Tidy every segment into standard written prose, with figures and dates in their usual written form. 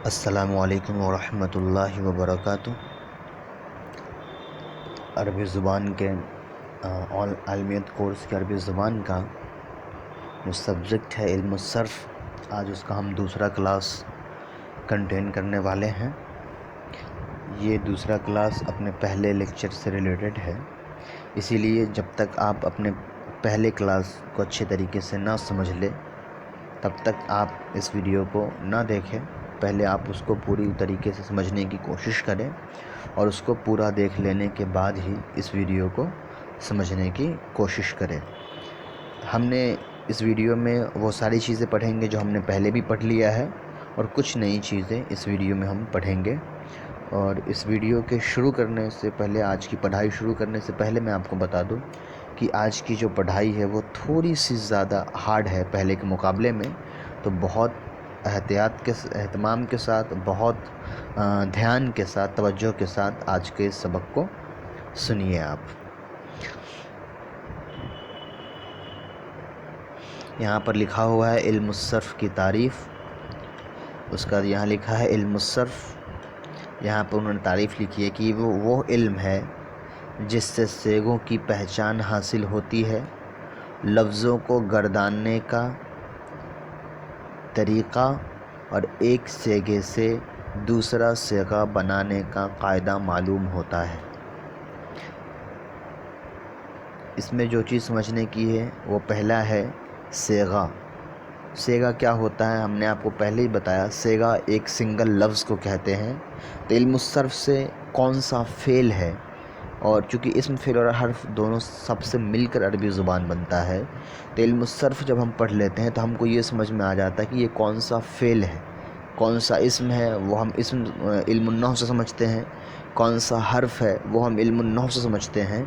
السلام علیکم ورحمۃ اللہ وبرکاتہ۔ عربی زبان کے عالمیت کورس کے عربی زبان کا جو سبجیکٹ ہے علم الصرف، آج اس کا ہم دوسرا کلاس کنٹین کرنے والے ہیں۔ یہ دوسرا کلاس اپنے پہلے لیکچر سے ریلیٹڈ ہے، اسی لیے جب تک آپ اپنے پہلے کلاس کو اچھے طریقے سے نہ سمجھ لیں تب تک آپ اس ویڈیو کو نہ دیکھیں۔ پہلے آپ اس کو پوری طریقے سے سمجھنے کی کوشش کریں اور اس کو پورا دیکھ لینے کے بعد ہی اس ویڈیو کو سمجھنے کی کوشش کریں۔ ہم نے اس ویڈیو میں وہ ساری چیزیں پڑھیں گے جو ہم نے پہلے بھی پڑھ لیا ہے، اور کچھ نئی چیزیں اس ویڈیو میں ہم پڑھیں گے۔ اور اس ویڈیو کے شروع کرنے سے پہلے، آج کی پڑھائی شروع کرنے سے پہلے میں آپ کو بتا دوں کہ آج کی جو پڑھائی ہے وہ تھوڑی سی زیادہ ہارڈ ہے پہلے کے مقابلے میں، تو بہت اہتمام کے ساتھ، بہت دھیان کے ساتھ، توجہ کے ساتھ آج کے اس سبق کو سنیے آپ۔ یہاں پر لکھا ہوا ہے علم الصرف کی تعریف، اس کا یہاں لکھا ہے علم الصرف۔ یہاں پر انہوں نے تعریف لکھی ہے کہ وہ علم ہے جس سے صیغوں کی پہچان حاصل ہوتی ہے، لفظوں کو گرداننے کا طریقہ اور ایک صیغے سے دوسرا صیغہ بنانے کا قاعدہ معلوم ہوتا ہے۔ اس میں جو چیز سمجھنے کی ہے وہ پہلا ہے صیغہ۔ صیغہ کیا ہوتا ہے؟ ہم نے آپ کو پہلے ہی بتایا، صیغہ ایک سنگل لفظ کو کہتے ہیں۔ تو علم الصرف سے کون سا فعل ہے، اور چونکہ اسم، فعل اور حرف دونوں سب سے مل کر عربی زبان بنتا ہے، تو علم الصرف جب ہم پڑھ لیتے ہیں تو ہم کو یہ سمجھ میں آ جاتا ہے کہ یہ کون سا فعل ہے، کون سا اسم ہے، وہ ہم اسم علم النحو سے سمجھتے ہیں، کون سا حرف ہے وہ ہم علم النحو سے سمجھتے ہیں،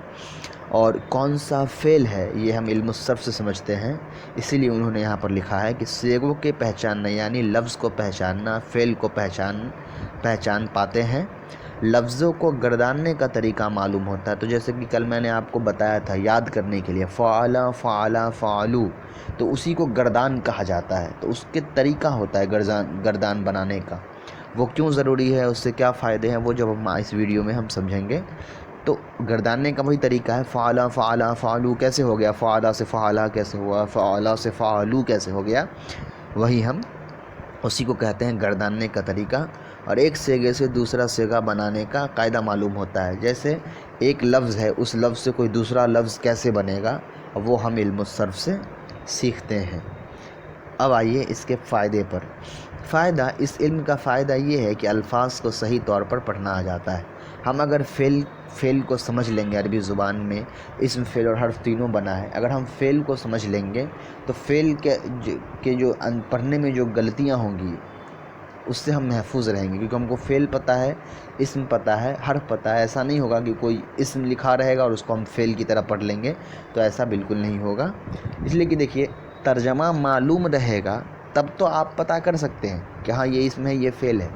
اور کون سا فعل ہے یہ ہم علم الصرف سے سمجھتے ہیں۔ اسی لیے انہوں نے یہاں پر لکھا ہے کہ صیغوں کے پہچاننا، یعنی لفظ کو پہچاننا، فعل کو پہچان پاتے ہیں، لفظوں کو گرداننے کا طریقہ معلوم ہوتا ہے۔ تو جیسے کہ کل میں نے آپ کو بتایا تھا یاد کرنے کے لیے، فعل فعل فعلو، تو اسی کو گردان کہا جاتا ہے، تو اس کے طریقہ ہوتا ہے گردان بنانے کا۔ وہ کیوں ضروری ہے، اس سے کیا فائدے ہیں، وہ جب ہم اس ویڈیو میں ہم سمجھیں گے۔ تو گرداننے کا وہی طریقہ ہے، فعل فعل فعلو کیسے ہو گیا، فعل سے فعلا کیسے ہوا، فعل سے فعلو کیسے ہو گیا، وہی ہم اسی کو کہتے ہیں گرداننے کا طریقہ۔ اور ایک صیغے سے دوسرا صیغہ بنانے کا قاعدہ معلوم ہوتا ہے۔ جیسے ایک لفظ ہے، اس لفظ سے کوئی دوسرا لفظ کیسے بنے گا، وہ ہم علم الصرف سے سیکھتے ہیں۔ اب آئیے اس کے فائدے پر۔ اس علم کا فائدہ یہ ہے کہ الفاظ کو صحیح طور پر پڑھنا آ جاتا ہے۔ ہم اگر فعل کو سمجھ لیں گے، عربی زبان میں اسم، فعل اور حرف تینوں بنا ہے، اگر ہم فعل کو سمجھ لیں گے تو فعل کے جو پڑھنے میں جو غلطیاں ہوں گی اس سے ہم محفوظ رہیں گے، کیونکہ ہم کو فعل پتہ ہے، اسم پتہ ہے، حرف پتہ ہے۔ ایسا نہیں ہوگا کہ کوئی اسم لکھا رہے گا اور اس کو ہم فعل کی طرح پڑھ لیں گے، تو ایسا بالکل نہیں ہوگا۔ اس لیے کہ دیکھیے، ترجمہ معلوم رہے گا تب تو آپ پتہ کر سکتے ہیں کہ ہاں یہ اسم ہے، یہ فعل ہے۔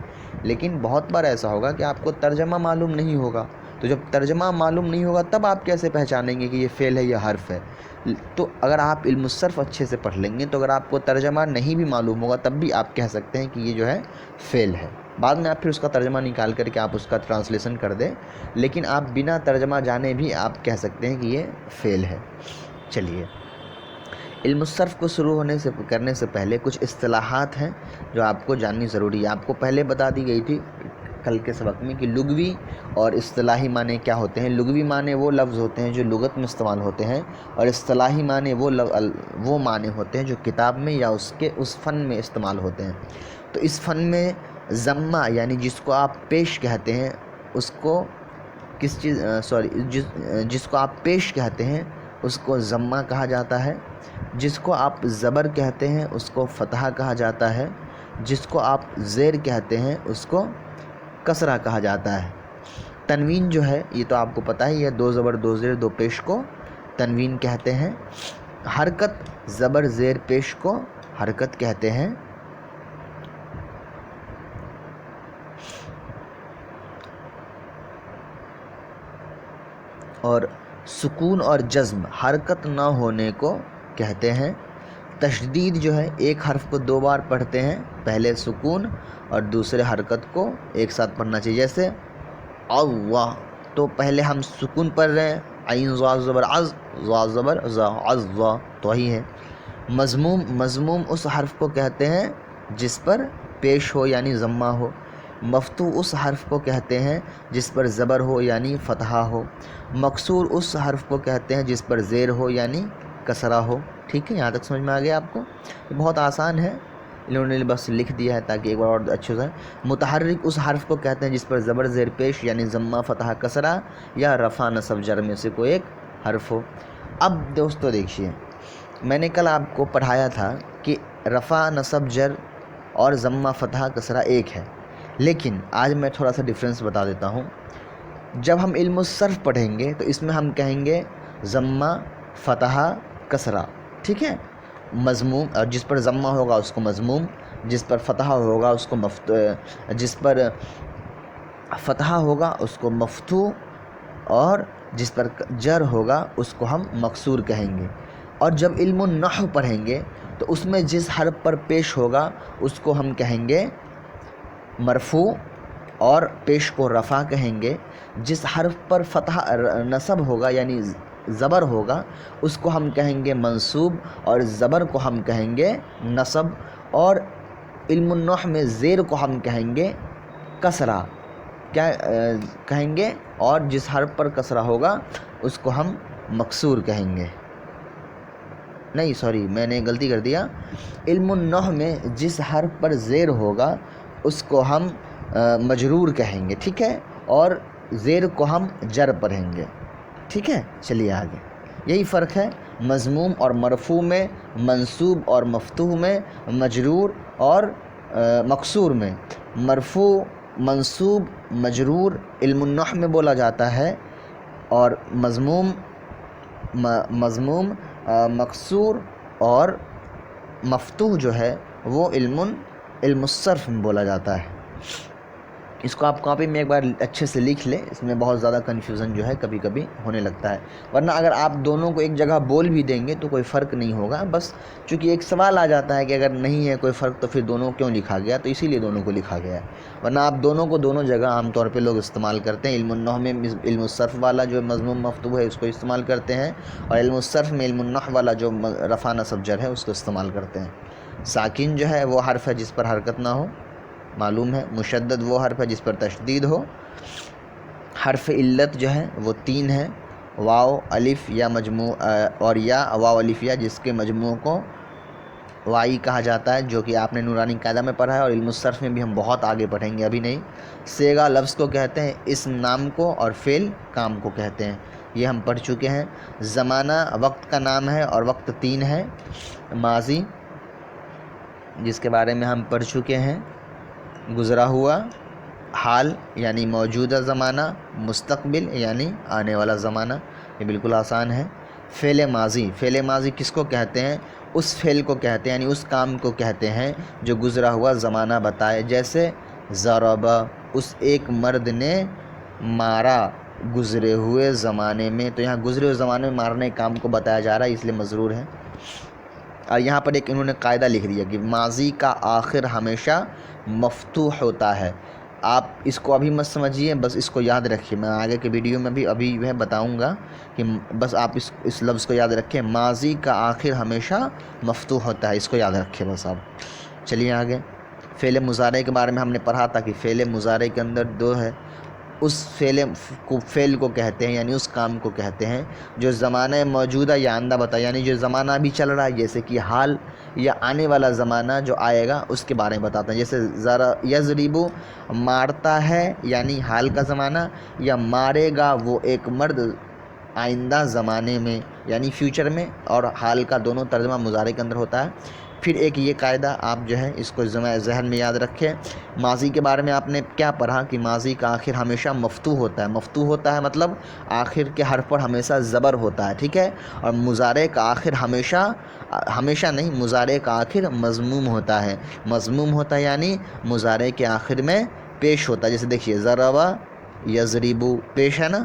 لیکن بہت بار ایسا ہوگا کہ آپ کو ترجمہ معلوم نہیں ہوگا، تو جب ترجمہ معلوم نہیں ہوگا تب آپ کیسے پہچانیں گے کہ یہ فعل ہے یا حرف ہے؟ تو اگر آپ علم الصرف اچھے سے پڑھ لیں گے تو اگر آپ کو ترجمہ نہیں بھی معلوم ہوگا تب بھی آپ کہہ سکتے ہیں کہ یہ جو ہے فعل ہے۔ بعد میں آپ پھر اس کا ترجمہ نکال کر کے آپ اس کا ٹرانسلیشن کر دیں، لیکن آپ بنا ترجمہ جانے بھی آپ کہہ سکتے ہیں کہ یہ فعل ہے۔ چلیے، علم الصرف کو شروع کرنے سے پہلے کچھ اصطلاحات ہیں جو آپ کو جاننی ضروری ہے۔ آپ کو پہلے بتا دی گئی تھی کل کے سبق میں کہ لغوی اور اصطلاحی معنی کیا ہوتے ہیں۔ لغوی معنی وہ لفظ ہوتے ہیں جو لغت میں استعمال ہوتے ہیں، اور اصطلاحی معنی وہ معنی ہوتے ہیں جو کتاب میں یا اس فن میں استعمال ہوتے ہیں۔ تو اس فن میں ضمہ، یعنی جس کو آپ پیش کہتے ہیں، اس کو جس کو آپ پیش کہتے ہیں اس کو ضمہ کہا جاتا ہے، جس کو آپ زبر کہتے ہیں اس کو فتحہ کہا جاتا ہے، جس کو آپ زیر کہتے ہیں اس کو کسرہ کہا جاتا ہے۔ تنوین جو ہے یہ تو آپ کو پتہ ہی ہے، دو زبر دو زیر دو پیش کو تنوین کہتے ہیں۔ حرکت زبر زیر پیش کو حرکت کہتے ہیں۔ اور سکون اور جزم حرکت نہ ہونے کو کہتے ہیں۔ تشدید جو ہے ایک حرف کو 2 بار پڑھتے ہیں، پہلے سکون اور دوسرے حرکت کو ایک ساتھ پڑھنا چاہیے. جیسے اللہ، تو پہلے ہم سکون پڑھ رہے ہیں، عین ضا زبر عز، ضا زبر ضا، عضا تو ہی ہے. مضموم اس حرف کو کہتے ہیں جس پر پیش ہو یعنی ضمہ ہو. مفتوح اس حرف کو کہتے ہیں جس پر زبر ہو یعنی فتحہ ہو. مکسور اس حرف کو کہتے ہیں جس پر زیر ہو یعنی کسرہ ہو. ٹھیک ہے، یہاں تک سمجھ میں آ گیا آپ کو؟ یہ بہت آسان ہے، انہوں نے بس لکھ دیا ہے تاکہ ایک بار اور اچھے سے. متحرک اس حرف کو کہتے ہیں جس پر زبر زیر پیش یعنی ضمہ فتحہ کسرہ یا رفع نصب جر میں سے کوئی ایک حرف ہو. اب دوستو دیکھیے، میں نے کل آپ کو پڑھایا تھا کہ رفع نصب جر اور ضمہ فتحہ کسرہ ایک ہے، لیکن آج میں تھوڑا سا ڈفرینس بتا دیتا ہوں. جب ہم علم الصرف پڑھیں گے تو اس میں ہم کہیں گے ضمہ فتحہ کسرہ. ٹھیک ہے، مضموم، اور جس پر ضمہ ہوگا اس کو مضموم، جس پر فتحہ ہوگا اس کو جس پر فتحہ ہوگا اس کو مفتوح، اور جس پر جر ہوگا اس کو ہم مکسور کہیں گے. اور جب علم النحو پڑھیں گے تو اس میں جس حرف پر پیش ہوگا اس کو ہم کہیں گے مرفوع، اور پیش کو رفع کہیں گے. جس حرف پر فتح نصب ہوگا یعنی زبر ہوگا اس کو ہم کہیں گے منصوب، اور زبر کو ہم کہیں گے نصب. اور علم النحو میں زیر کو ہم کہیں گے کسرہ. کیا کہیں گے؟ اور جس حرف پر کسرہ ہوگا اس کو ہم مکسور کہیں گے. نہیں سوری، میں نے غلطی کر دیا. علم النحو میں جس حرف پر زیر ہوگا اس کو ہم مجرور کہیں گے. ٹھیک ہے، اور زیر کو ہم جر پڑھیں گے. ٹھیک ہے، چلیے آگے. یہی فرق ہے مضموم اور مرفوع میں، منصوب اور مفتوح میں، مجرور اور مکسور میں. مرفوع، منصوب، مجرور علم النحو میں بولا جاتا ہے، اور مضموم، مکسور اور مفتوح جو ہے وہ علم الصرف میں بولا جاتا ہے. اس کو آپ کاپی میں ایک بار اچھے سے لکھ لیں، اس میں بہت زیادہ کنفیوژن جو ہے کبھی کبھی ہونے لگتا ہے. ورنہ اگر آپ دونوں کو ایک جگہ بول بھی دیں گے تو کوئی فرق نہیں ہوگا. بس چونکہ ایک سوال آ جاتا ہے کہ اگر نہیں ہے کوئی فرق تو پھر دونوں کیوں لکھا گیا، تو اسی لیے دونوں کو لکھا گیا ہے. ورنہ آپ دونوں کو دونوں جگہ عام طور پہ لوگ استعمال کرتے ہیں. علم النحو میں علم الصرف والا جو مضموم مفتوح ہے اس کو استعمال کرتے ہیں، اور علم الصرف میں علم النحو والا جو رفع نصب جر ہے اس کو استعمال کرتے ہیں. ساکن جو ہے وہ حرف ہے جس پر حرکت نہ ہو، معلوم ہے. مشدد وہ حرف ہے جس پر تشدید ہو. حرف علت جو ہے وہ 3 ہے، واو، الف یا مجموع، اور یا واو الف یا، جس کے مجموع کو وائی کہا جاتا ہے، جو کہ آپ نے نورانی قاعدہ میں پڑھا ہے، اور علم الصرف میں بھی ہم بہت آگے پڑھیں گے، ابھی نہیں. صیغہ لفظ کو کہتے ہیں، اسم نام کو، اور فعل کام کو کہتے ہیں، یہ ہم پڑھ چکے ہیں. زمانہ وقت کا نام ہے اور وقت 3 ہے. ماضی جس کے بارے میں ہم پڑھ چکے ہیں، گزرا ہوا. حال یعنی موجودہ زمانہ. مستقبل یعنی آنے والا زمانہ، یہ بالکل آسان ہے. فعل ماضی، فعل ماضی کس کو کہتے ہیں؟ اس فعل کو کہتے ہیں یعنی اس کام کو کہتے ہیں جو گزرا ہوا زمانہ بتائے. جیسے ضرب، اس ایک مرد نے مارا گزرے ہوئے زمانے میں، تو یہاں گزرے ہوئے زمانے میں مارنے کام کو بتایا جا رہا ہے، اس لیے مجرور ہے. اور یہاں پر ایک انہوں نے قاعدہ لکھ دیا کہ ماضی کا آخر ہمیشہ مفتوح ہوتا ہے. آپ اس کو ابھی مت سمجھیے، بس اس کو یاد رکھیے. میں آگے کے ویڈیو میں بھی ابھی جو ہے بتاؤں گا کہ بس آپ اس لفظ کو یاد رکھیں، ماضی کا آخر ہمیشہ مفتوح ہوتا ہے، اس کو یاد رکھیں بس آپ. چلیے آگے. فعل مضارع کے بارے میں ہم نے پڑھا تھا کہ فعل مضارع کے اندر 2 ہے. اس فعل کو کہتے ہیں یعنی اس کام کو کہتے ہیں جو زمانہ موجودہ یا آئندہ بتا، یعنی جو زمانہ ابھی چل رہا ہے، جیسے کہ حال، یا آنے والا زمانہ جو آئے گا اس کے بارے میں بتاتا ہے. جیسے یضرب، مارتا ہے یعنی حال کا زمانہ، یا مارے گا وہ ایک مرد آئندہ زمانے میں یعنی فیوچر میں، اور حال کا دونوں ترجمہ مضارع کے اندر ہوتا ہے. پھر ایک یہ قاعدہ آپ جو ہے اس کو ذہن میں یاد رکھیں. ماضی کے بارے میں آپ نے کیا پڑھا کہ ماضی کا آخر ہمیشہ مفتوح ہوتا ہے. مفتوح ہوتا ہے مطلب آخر کے حرف پر ہمیشہ زبر ہوتا ہے. ٹھیک ہے. اور مضارع کا آخر ہمیشہ نہیں، مضارع کا آخر مضموم ہوتا ہے. مضموم ہوتا ہے یعنی مضارع کے آخر میں پیش ہوتا ہے. جیسے دیکھیے ضرب یضرب پیش ہے نا.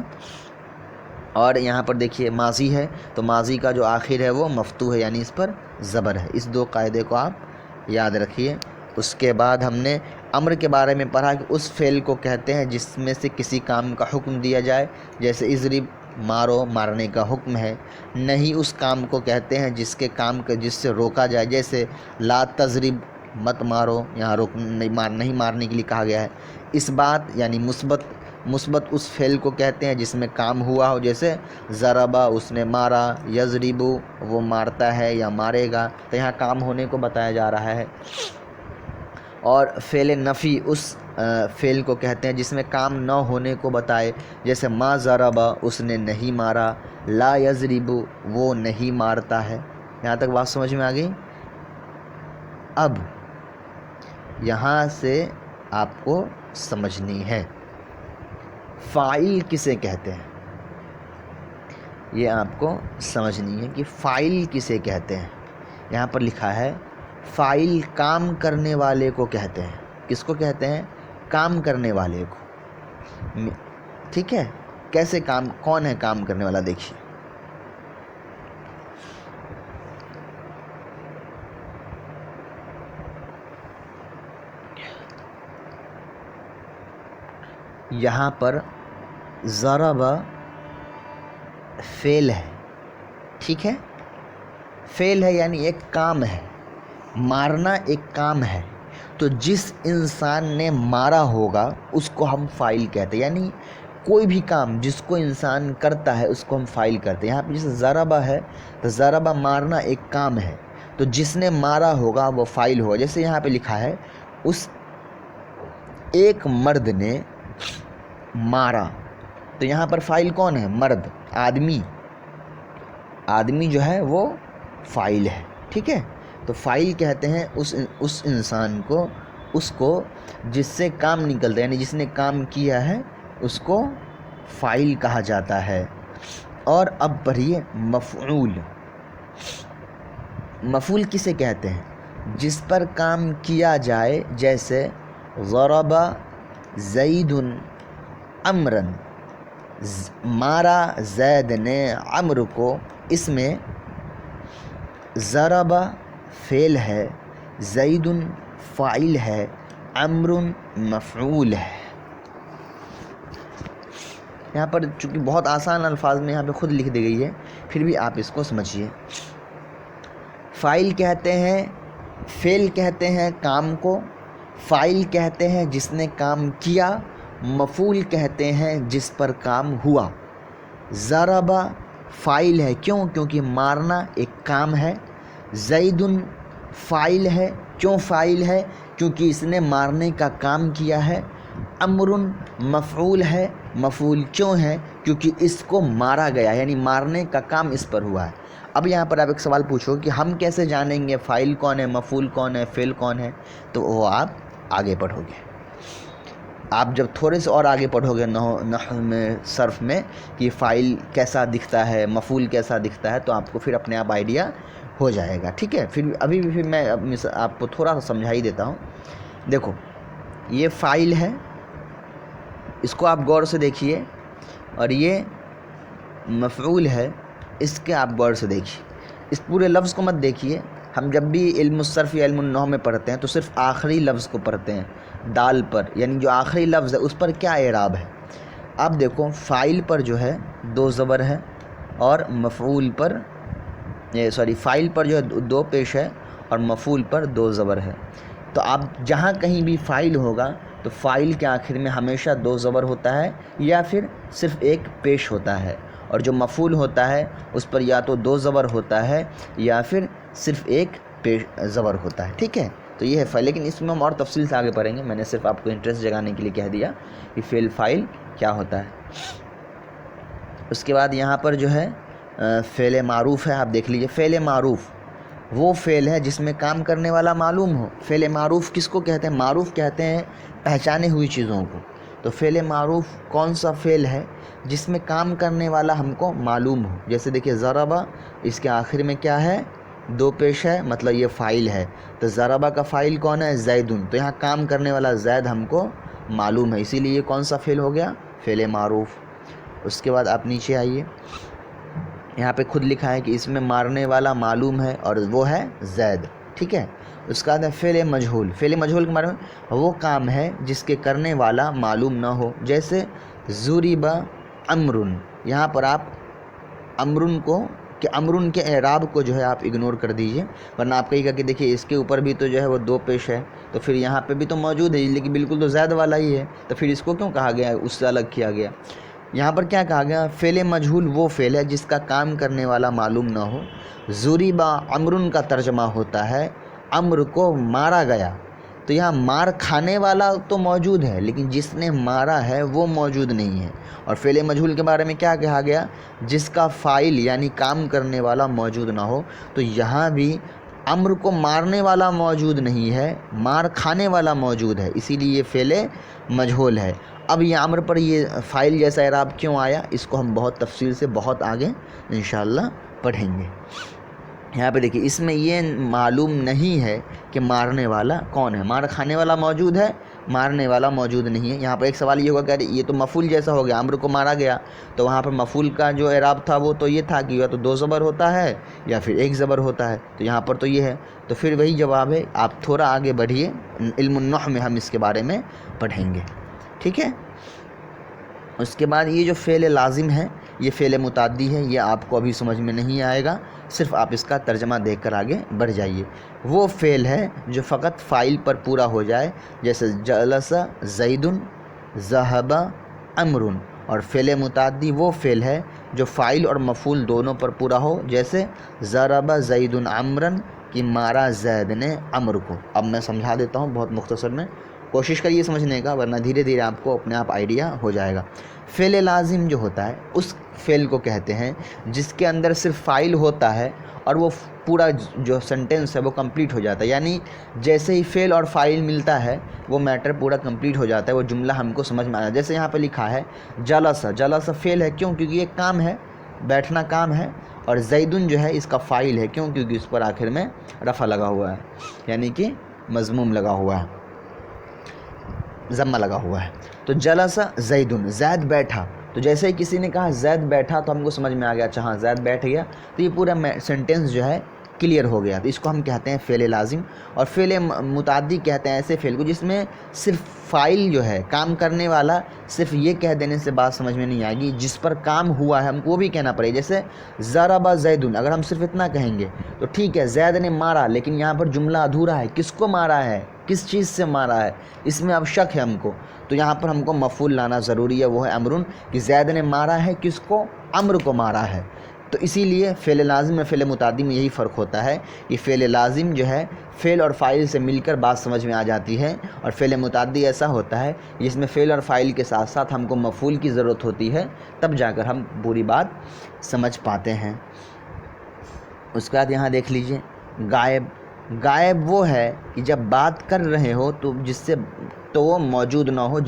اور یہاں پر دیکھیے ماضی ہے تو ماضی کا جو آخر ہے وہ مفتوح ہے یعنی اس پر زبر ہے۔ اس دو قاعدے کو آپ یاد رکھیے۔ اس کے بعد ہم نے امر کے بارے میں پڑھا کہ اس فعل کو کہتے ہیں جس میں سے کسی کام کا حکم دیا جائے، جیسے اضرب مارو، مارنے کا حکم ہے۔ نہیں اس کام کو کہتے ہیں جس کے کام کا جس سے روکا جائے، جیسے لا تضرب مت مارو، یہاں نہیں مارنے کے لیے کہا گیا ہے۔ اس بات یعنی مثبت اس فعل کو کہتے ہیں جس میں کام ہوا ہو، جیسے ضربا اس نے مارا، یضربو وہ مارتا ہے یا مارے گا، تو یہاں کام ہونے کو بتایا جا رہا ہے۔ اور فعل نفی اس فعل کو کہتے ہیں جس میں کام نہ ہونے کو بتائے، جیسے ما ضربا اس نے نہیں مارا، لا یضربو وہ نہیں مارتا ہے۔ یہاں تک بات سمجھ میں آ گئی؟ اب یہاں سے آپ کو سمجھنی ہے فاعل کسے کہتے ہیں۔ یہ آپ کو سمجھنی ہے کہ فاعل کسے کہتے ہیں۔ یہاں پر لکھا ہے فاعل کام کرنے والے کو کہتے ہیں۔ کس کو کہتے ہیں؟ کام کرنے والے کو۔ ٹھیک ہے، کیسے کون ہے کام کرنے والا؟ دیکھیے، یہاں پر ضرب فعل ہے، ٹھیک ہے، فعل ہے یعنی ایک کام ہے، مارنا ایک کام ہے، تو جس انسان نے مارا ہوگا اس کو ہم فاعل کہتے ہیں، یعنی کوئی بھی کام جس کو انسان کرتا ہے اس کو ہم فاعل کرتے ہیں۔ یہاں پہ جیسے ضربہ ہے تو ضربہ مارنا ایک کام ہے، تو جس نے مارا ہوگا وہ فاعل ہوگا۔ جیسے یہاں پہ لکھا ہے اس ایک مرد نے مارا، تو یہاں پر فاعل کون ہے؟ مرد، آدمی جو ہے وہ فاعل ہے، ٹھیک ہے۔ تو فاعل کہتے ہیں اس انسان کو، اس کو جس سے کام نکلتا ہے، یعنی جس نے کام کیا ہے اس کو فاعل کہا جاتا ہے۔ اور اب پڑھیے مفعول۔ مفعول کسے کہتے ہیں؟ جس پر کام کیا جائے، جیسے ضرب زید عمرا، مارا زید نے عمر کو۔ اس میں ضرب فعل ہے، زید فاعل ہے، عمر مفعول ہے۔ یہاں پر چونکہ بہت آسان الفاظ میں یہاں پہ خود لکھ دی گئی ہے، پھر بھی آپ اس کو سمجھیے۔ فاعل کہتے ہیں، فعل کہتے ہیں کام کو، فاعل کہتے ہیں جس نے کام کیا، مفعول کہتے ہیں جس پر کام ہوا۔ ضرب فاعل ہے، کیونکہ مارنا ایک کام ہے۔ زید فاعل ہے، کیوں فاعل ہے؟ کیونکہ اس نے مارنے کا کام کیا ہے۔ عمر مفعول ہے، مفعول کیوں ہے؟ کیونکہ اس کو مارا گیا، یعنی مارنے کا کام اس پر ہوا ہے۔ اب یہاں پر آپ ایک سوال پوچھو کہ ہم کیسے جانیں گے فاعل کون ہے، مفعول کون ہے، فعل کون ہے؟ تو وہ آپ آگے پڑھو گے۔ آپ جب تھوڑے سے اور آگے پڑھو گے نحو میں، صرف میں، کہ فاعل کیسا دکھتا ہے، مفعول کیسا دکھتا ہے، تو آپ کو پھر اپنے آپ آئیڈیا ہو جائے گا، ٹھیک ہے۔ ابھی میں آپ کو تھوڑا سا سمجھا ہی دیتا ہوں۔ دیکھو یہ فاعل ہے، اس کو آپ غور سے دیکھیے، اور یہ مفعول ہے، اس کے آپ غور سے دیکھیے، اس پورے لفظ کو مت دیکھیے۔ ہم جب بھی علم الصرف یا علم النحو میں پڑھتے ہیں تو صرف آخری لفظ کو پڑھتے ہیں، دال پر، یعنی جو آخری لفظ ہے اس پر کیا اعراب ہے۔ اب دیکھو فاعل پر جو ہے دو زبر ہے، اور مفعول پر فاعل پر جو ہے دو پیش ہے، اور مفعول پر دو زبر ہے۔ تو آپ جہاں کہیں بھی فاعل ہوگا تو فاعل کے آخر میں ہمیشہ دو زبر ہوتا ہے، یا پھر صرف ایک پیش ہوتا ہے، اور جو مفعول ہوتا ہے اس پر یا تو دو زبر ہوتا ہے یا پھر صرف ایک پیش زبر ہوتا ہے، ٹھیک ہے۔ تو یہ ہے فاعل، لیکن اس میں ہم اور تفصیل سے آگے پڑھیں گے، میں نے صرف آپ کو انٹرسٹ جگانے کے لیے کہہ دیا کہ فعل فاعل کیا ہوتا ہے۔ اس کے بعد یہاں پر جو ہے فعل معروف ہے، آپ دیکھ لیجئے۔ فعل معروف وہ فعل ہے جس میں کام کرنے والا معلوم ہو۔ فعل معروف کس کو کہتے ہیں؟ معروف کہتے ہیں پہچانے ہوئی چیزوں کو۔ تو فعل معروف کون سا فعل ہے؟ جس میں کام کرنے والا ہم کو معلوم ہو۔ جیسے دیکھیے ضربہ، اس کے آخر میں کیا ہے؟ دو پیش ہے، مطلب یہ فاعل ہے۔ تو ضربہ کا فاعل کون ہے؟ زیدن، تو یہاں کام کرنے والا زید ہم کو معلوم ہے، اسی لیے یہ کون سا فعل ہو گیا؟ فعل معروف۔ اس کے بعد آپ نیچے آئیے، یہاں پہ خود لکھا ہے کہ اس میں مارنے والا معلوم ہے اور وہ ہے زید، ٹھیک ہے۔ اس کا بعد ہے فعل مجہول۔ فعل مجہول کے بارے میں وہ کام ہے جس کے کرنے والا معلوم نہ ہو، جیسے ضرب امرن، یہاں پر آپ امرن کو کہ امرن کے اعراب کو جو ہے آپ اگنور کر دیجئے، ورنہ آپ کہیے گا کہ دیکھیے اس کے اوپر بھی تو جو ہے وہ دو پیش ہے، تو پھر یہاں پہ بھی تو موجود ہے لیکن بالکل تو زید والا ہی ہے، تو پھر اس کو کیوں کہا گیا ہے، اس سے الگ کیا گیا۔ یہاں پر کیا کہا گیا، فعل مجہول وہ فعل ہے جس کا کام کرنے والا معلوم نہ ہو۔ ضرب امرن کا ترجمہ ہوتا ہے امر کو مارا گیا، تو یہاں مار کھانے والا تو موجود ہے لیکن جس نے مارا ہے وہ موجود نہیں ہے۔ اور فعل مجہول کے بارے میں کیا کہا گیا، جس کا فاعل یعنی کام کرنے والا موجود نہ ہو، تو یہاں بھی امر کو مارنے والا موجود نہیں ہے، مار کھانے والا موجود ہے، اسی لیے یہ فعل مجہول ہے۔ اب یہ امر پر یہ فاعل جیسا اعراب کیوں آیا، اس کو ہم بہت تفصیل سے بہت آگے انشاءاللہ پڑھیں گے۔ یہاں پہ دیکھیے اس میں یہ معلوم نہیں ہے کہ مارنے والا کون ہے، مار کھانے والا موجود ہے، مارنے والا موجود نہیں ہے۔ یہاں پر ایک سوال یہ ہوگا کہ یہ تو مفعول جیسا ہو گیا، امر کو مارا گیا، تو وہاں پر مفعول کا جو اعراب تھا وہ تو یہ تھا کہ یا تو دو زبر ہوتا ہے یا پھر ایک زبر ہوتا ہے، تو یہاں پر تو یہ ہے، تو پھر وہی جواب ہے۔ آپ تھوڑا آگے بڑھیے، علم النحو میں ہم اس کے بارے میں پڑھیں گے، ٹھیک ہے۔ اس کے بعد یہ جو فعل لازم ہے یہ فعل متعدی ہے، یہ آپ کو ابھی سمجھ میں نہیں آئے گا، صرف آپ اس کا ترجمہ دیکھ کر آگے بڑھ جائیے۔ وہ فعل ہے جو فقط فاعل پر پورا ہو جائے، جیسے جلس زید، ذہب عمر۔ اور فعل متعدی وہ فعل ہے جو فاعل اور مفعول دونوں پر پورا ہو، جیسے ضرب زید عمرا کہ مارا زید نے عمر کو۔ اب میں سمجھا دیتا ہوں بہت مختصر میں، کوشش کریے سمجھنے کا، ورنہ دھیرے دھیرے آپ کو اپنے آپ آئیڈیا ہو جائے گا۔ فعل لازم جو ہوتا ہے اس فعل کو کہتے ہیں جس کے اندر صرف فاعل ہوتا ہے اور وہ پورا جو سنٹینس ہے وہ کمپلیٹ ہو جاتا ہے، یعنی جیسے ہی فعل اور فاعل ملتا ہے وہ میٹر پورا کمپلیٹ ہو جاتا ہے، وہ جملہ ہم کو سمجھ میں آیا۔ جیسے یہاں پہ لکھا ہے جلس، جلس فعل ہے، کیوں؟ کیونکہ یہ کام ہے، بیٹھنا کام ہے، اور زیدن جو ہے اس کا فاعل ہے، کیوں؟ کیونکہ اس پر آخر میں رفع لگا ہوا ہے، یعنی کہ مضموم لگا ہوا ہے، ضمہ لگا ہوا ہے۔ تو جلس زیدن، زید بیٹھا، تو جیسے ہی کسی نے کہا زید بیٹھا تو ہم کو سمجھ میں آ گیا، اچھا ہاں زید بیٹھ گیا، تو یہ پورا سنٹینس جو ہے کلیئر ہو گیا، تو اس کو ہم کہتے ہیں فعل لازم۔ اور فعل متعدی کہتے ہیں ایسے فعل کو جس میں صرف فاعل جو ہے کام کرنے والا، صرف یہ کہہ دینے سے بات سمجھ میں نہیں آئے گی، جس پر کام ہوا ہے ہم کو وہ بھی کہنا پڑے گا۔ جیسے ضرب زیدن، اگر ہم صرف اتنا کہیں گے تو ٹھیک ہے زید نے مارا، لیکن یہاں پر جملہ ادھورا ہے، کس کو مارا ہے، کس چیز سے مارا ہے، اس میں اب شک ہے ہم کو، تو یہاں پر ہم کو مفعول لانا ضروری ہے، وہ ہے امرن، کہ زید نے مارا ہے کس کو، امر کو مارا ہے۔ تو اسی لیے فعل لازم اور فعل متعدی میں یہی فرق ہوتا ہے کہ فعل لازم جو ہے فعل اور فاعل سے مل کر بات سمجھ میں آ جاتی ہے، اور فعل متعدی ایسا ہوتا ہے جس میں فعل اور فاعل کے ساتھ ساتھ ہم کو مفعول کی ضرورت ہوتی ہے، تب جا کر ہم پوری بات سمجھ پاتے ہیں۔ اس کے بعد یہاں دیکھ لیجئے غائب۔ غائب وہ ہے کہ جب بات کر رہے ہو تو وہ موجود نہ ہو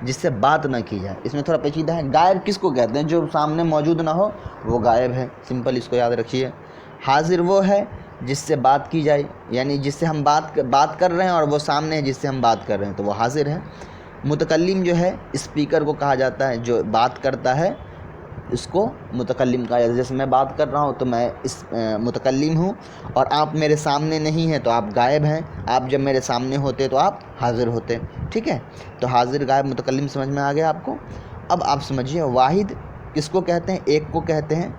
جس سے بات نہ کی جائے۔ اس میں تھوڑا پیچیدہ ہے، غائب کس کو کہتے ہیں، جو سامنے موجود نہ ہو وہ غائب ہے، سمپل اس کو یاد رکھیے۔ حاضر وہ ہے جس سے بات کی جائے، یعنی جس سے ہم بات کر رہے ہیں اور وہ سامنے ہے جس سے ہم بات کر رہے ہیں، تو وہ حاضر ہے۔ متکلم جو ہے اسپیکر کو کہا جاتا ہے، جو بات کرتا ہے اس کو متکلم کہا جاتا ہے۔ جیسے میں بات کر رہا ہوں تو میں متکلم ہوں، اور آپ میرے سامنے نہیں ہیں تو آپ غائب ہیں، آپ جب میرے سامنے ہوتے تو آپ حاضر ہوتے، ٹھیک ہے۔ تو حاضر، غائب، متکلم سمجھ میں آ گیا آپ کو۔ اب آپ سمجھیے واحد کس کو کہتے ہیں، ایک کو کہتے ہیں،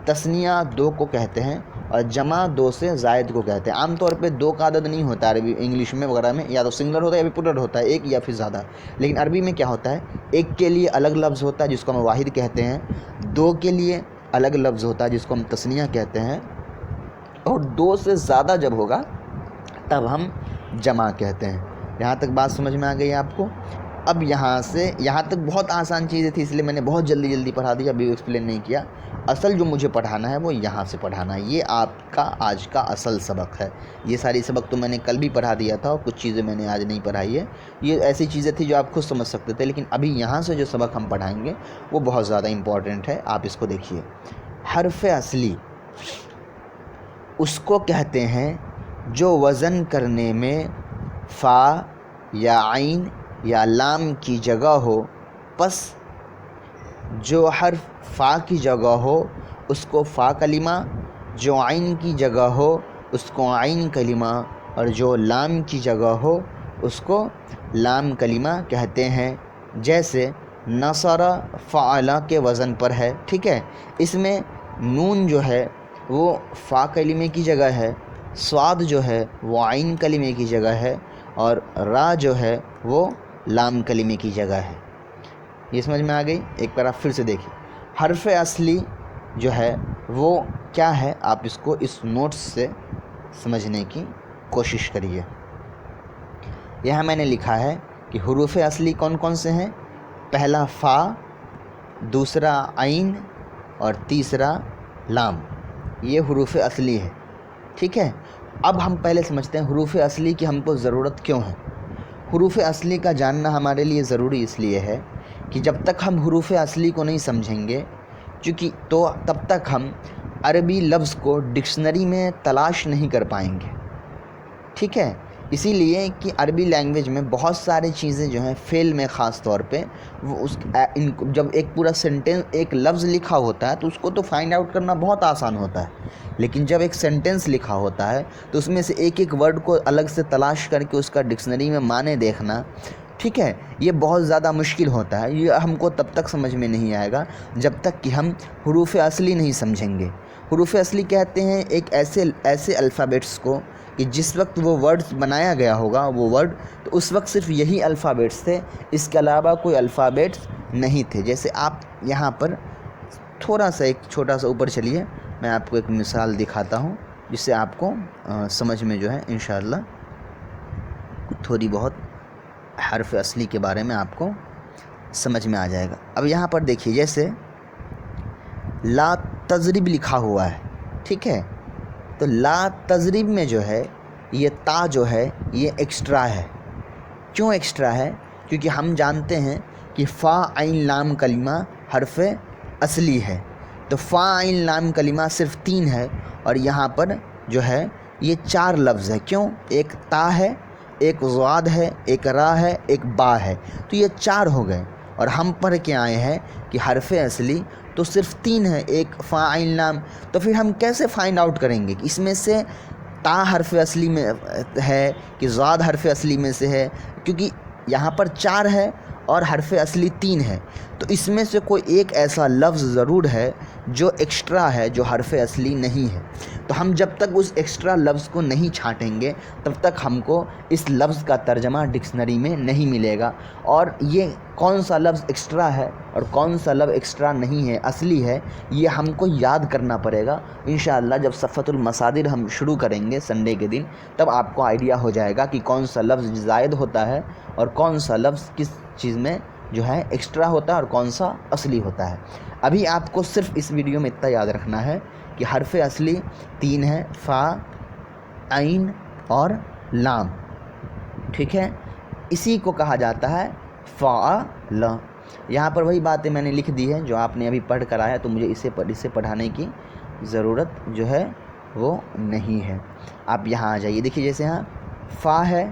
تثنیہ دو کو کہتے ہیں، اور جمع دو سے زائد کو کہتے ہیں۔ عام طور پہ دو کا عدد نہیں ہوتا عربی انگلش میں وغیرہ میں، یا تو سنگلر ہوتا ہے یا پھر پلورل ہوتا ہے، ایک یا پھر زیادہ، لیکن عربی میں کیا ہوتا ہے، ایک کے لیے الگ لفظ ہوتا ہے جس کو ہم واحد کہتے ہیں، دو کے لیے الگ لفظ ہوتا ہے جس کو ہم تثنیہ کہتے ہیں، اور دو سے زیادہ جب ہوگا تب ہم جمع کہتے ہیں۔ یہاں تک بات سمجھ میں آ گئی آپ کو۔ اب یہاں تک بہت آسان چیزیں تھی، اس لیے میں نے بہت جلدی پڑھا دیا، ابھی ایکسپلین نہیں کیا۔ اصل جو مجھے پڑھانا ہے وہ یہاں سے پڑھانا ہے، یہ آپ کا آج کا اصل سبق ہے۔ یہ ساری سبق تو میں نے کل بھی پڑھا دیا تھا، اور کچھ چیزیں میں نے آج نہیں پڑھائی ہے، یہ ایسی چیزیں تھی جو آپ خود سمجھ سکتے تھے، لیکن ابھی یہاں سے جو سبق ہم پڑھائیں گے وہ بہت زیادہ امپورٹنٹ ہے، آپ اس کو دیکھیے۔ حرف اصلی اس کو کہتے ہیں جو وزن کرنے میں فا یا عین یا لام کی جگہ ہو، پس جو حرف فا کی جگہ ہو اس کو فا کلمہ، جو عین کی جگہ ہو اس کو عین کلمہ، اور جو لام کی جگہ ہو اس کو لام کلمہ کہتے ہیں۔ جیسے نصر فعل کے وزن پر ہے، ٹھیک ہے۔ اس میں نون جو ہے وہ فا کلمے کی جگہ ہے، صاد جو ہے وہ عین کلمے کی جگہ ہے، اور را جو ہے وہ لام کلمے کی جگہ ہے۔ یہ سمجھ میں آ گئی؟ ایک بار آپ پھر سے دیکھیں۔ حرف اصلی جو ہے وہ کیا ہے، آپ اس کو اس نوٹس سے سمجھنے کی کوشش کریے۔ یہاں میں نے لکھا ہے کہ حروف اصلی کون کون سے ہیں؟ پہلا فا، دوسرا عین، اور تیسرا لام، یہ حروف اصلی ہے، ٹھیک ہے۔ اب ہم پہلے سمجھتے ہیں حروف اصلی کی ہم کو ضرورت کیوں ہے۔ حروف اصلی کا جاننا ہمارے لیے ضروری اس لیے ہے کہ جب تک ہم حروف اصلی کو نہیں سمجھیں گے تو تب تک ہم عربی لفظ کو ڈکشنری میں تلاش نہیں کر پائیں گے، ٹھیک ہے۔ اسی لیے کہ عربی لینگویج میں بہت ساری چیزیں جو ہیں فعل میں خاص طور پہ وہ جب ایک پورا سینٹینس ایک لفظ لکھا ہوتا ہے تو اس کو تو فائنڈ آؤٹ کرنا بہت آسان ہوتا ہے، لیکن جب ایک سینٹینس لکھا ہوتا ہے تو اس میں سے ایک ایک ورڈ کو الگ سے تلاش کر کے اس کا ڈکشنری میں معنی دیکھنا، ٹھیک ہے، یہ بہت زیادہ مشکل ہوتا ہے۔ یہ ہم کو تب تک سمجھ میں نہیں آئے گا جب تک کہ ہم حروف اصلی نہیں سمجھیں گے۔ حروف اصلی کہتے ہیں ایک ایسے الفابیٹس کو کہ جس وقت وہ ورڈز بنایا گیا ہوگا وہ ورڈ، تو اس وقت صرف یہی الفابیٹس تھے، اس کے علاوہ کوئی الفابیٹس نہیں تھے۔ جیسے آپ یہاں پر تھوڑا سا ایک چھوٹا سا اوپر چلیے، میں آپ کو ایک مثال دکھاتا ہوں جس سے آپ کو سمجھ میں جو ہے انشاءاللہ تھوڑی بہت حرف اصلی کے بارے میں آپ کو سمجھ میں آ جائے گا۔ اب یہاں پر دیکھیے، جیسے لا تضرب لکھا ہوا ہے، ٹھیک ہے، تو لا تضرب میں جو ہے یہ تا جو ہے یہ ایکسٹرا ہے۔ کیوں ایکسٹرا ہے؟ کیونکہ ہم جانتے ہیں کہ فا عین لام کلمہ حرف اصلی ہے، تو فا عین لام کلمہ صرف 3 ہے، اور یہاں پر جو ہے یہ 4 لفظ ہے۔ کیوں؟ ایک تا ہے، ایک ضاد ہے، ایک را ہے، ایک با ہے، تو یہ 4 ہو گئے، اور ہم پڑھ کے آئے ہیں کہ حرف اصلی تو صرف 3 ہے، ایک فا عین لام۔ تو پھر ہم کیسے فائنڈ آؤٹ کریں گے کہ اس میں سے تا حرف اصلی میں ہے کہ ضاد حرف اصلی میں سے ہے؟ کیونکہ یہاں پر 4 ہے اور حرف اصلی 3 ہے، تو اس میں سے کوئی ایک ایسا لفظ ضرور ہے جو ایکسٹرا ہے، جو حرف اصلی نہیں ہے۔ تو ہم جب تک اس ایکسٹرا لفظ کو نہیں چھانٹیں گے تب تک ہم کو اس لفظ کا ترجمہ ڈکشنری میں نہیں ملے گا، اور یہ کون سا لفظ ایکسٹرا ہے اور کون سا لفظ ایکسٹرا نہیں ہے، اصلی ہے، یہ ہم کو یاد کرنا پڑے گا۔ انشاءاللہ جب صفحۃ المصادر ہم شروع کریں گے سنڈے کے دن، تب آپ کو آئیڈیا ہو جائے گا کہ کون سا لفظ زائد ہوتا ہے اور کون سا لفظ کس چیز میں جو ہے ایکسٹرا ہوتا ہے اور کون سا اصلی ہوتا ہے۔ ابھی آپ کو صرف اس ویڈیو میں اتنا یاد رکھنا ہے کہ حرف اصلی 3 ہے، فا، عین اور لام، ٹھیک ہے۔ اسی کو کہا جاتا ہے فعل۔ یہاں پر وہی باتیں میں نے لکھ دی ہے جو آپ نے ابھی پڑھ کر آیا، تو مجھے اسے پڑھانے کی ضرورت جو ہے وہ نہیں ہے۔ آپ یہاں آ جائیے، دیکھیے جیسے یہاں فا ہے،